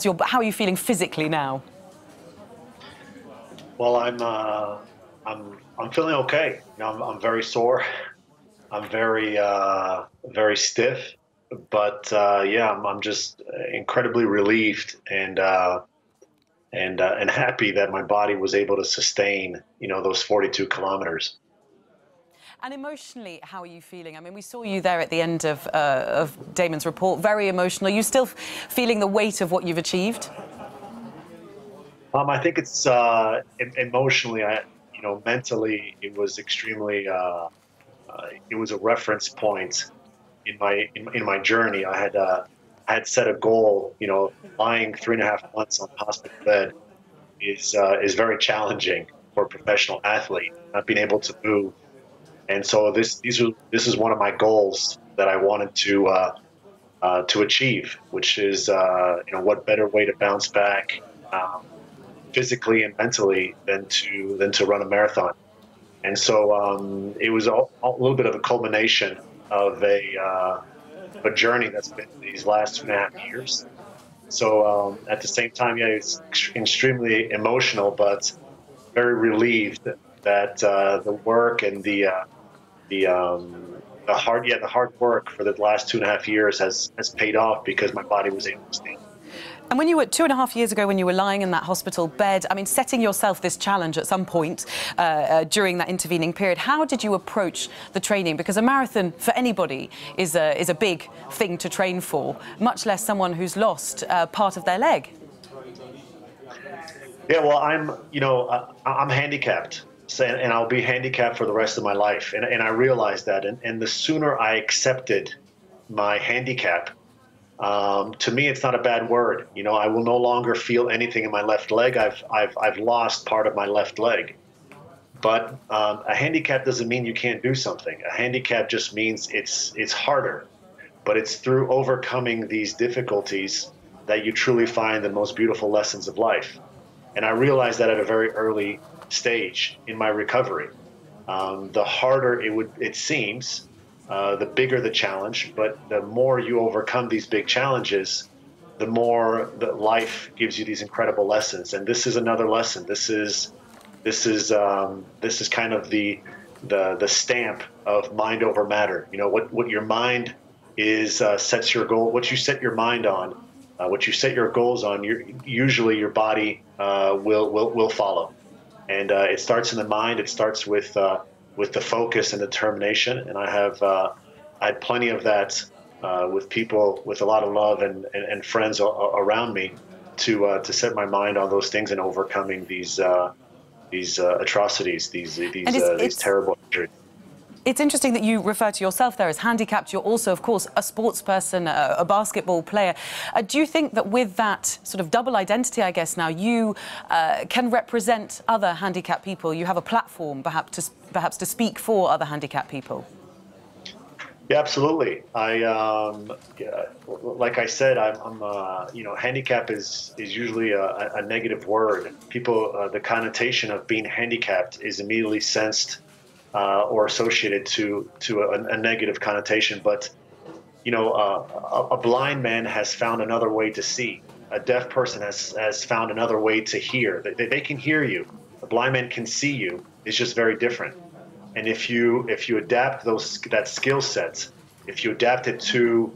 How are you feeling physically now? Well, I'm feeling okay. I'm very sore. I'm very stiff, but yeah, I'm just incredibly relieved and happy that my body was able to sustain, those 42 kilometers. And emotionally, how are you feeling? I mean, we saw you there at the end of Damon's report, very emotional. Are you still feeling the weight of what you've achieved? I think it's emotionally, mentally, it was extremely. It was a reference point in my journey. I had set a goal. Lying 3.5 months on a hospital bed is very challenging for a professional athlete. Not being able to move, and so this is one of my goals that I wanted to achieve, which is what better way to bounce back physically and mentally than to run a marathon. And so it was a little bit of a culmination of a journey that's been these last 2.5 years. So at the same time, yeah, it's extremely emotional, but very relieved that the work and the hard work for the last 2.5 years has paid off because my body was able to stand. And when you were 2.5 years ago, when you were lying in that hospital bed, I mean, setting yourself this challenge at some point during that intervening period, how did you approach the training? Because a marathon for anybody is a big thing to train for, much less someone who's lost part of their leg. Yeah, well, I'm handicapped, so, and I'll be handicapped for the rest of my life, and I realized that, and the sooner I accepted my handicap, to me, it's not a bad word. I will no longer feel anything in my left leg. I've lost part of my left leg, but a handicap doesn't mean you can't do something. A handicap just means it's harder, but it's through overcoming these difficulties that you truly find the most beautiful lessons of life. And I realized that at a very early stage in my recovery. The harder it seems, the bigger the challenge, but the more you overcome these big challenges, the more that life gives you these incredible lessons. And this is another lesson. This is kind of the stamp of mind over matter. What your mind is sets your goal. What you set your mind on, what you set your goals on, usually your body will follow. And it starts in the mind. It starts with the focus and determination. And I had plenty of that with people with a lot of love and friends around me to set my mind on those things and overcoming these atrocities, these terrible injuries. It's interesting that you refer to yourself there as handicapped. You're also, of course, a sports person, a basketball player. Do you think that with that sort of double identity, I guess now, you can represent other handicapped people? You have a platform, perhaps to speak for other handicapped people? Yeah, absolutely. Yeah, like I said, handicap is usually a negative word. People, the connotation of being handicapped is immediately sensed or associated to a negative connotation. But a blind man has found another way to see. A deaf person has found another way to hear. They can hear you. A blind man can see you. It's just very different. And if you adapt that skill set, if you adapt it to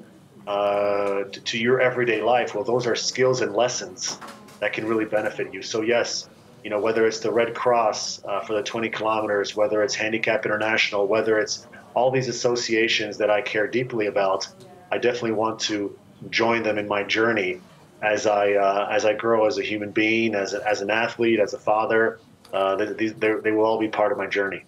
your everyday life, well, those are skills and lessons that can really benefit you. So yes, whether it's the Red Cross for the 20 kilometers, whether it's Handicap International, whether it's all these associations that I care deeply about, I definitely want to join them in my journey as I grow as a human being, as an athlete, as a father. They will all be part of my journey.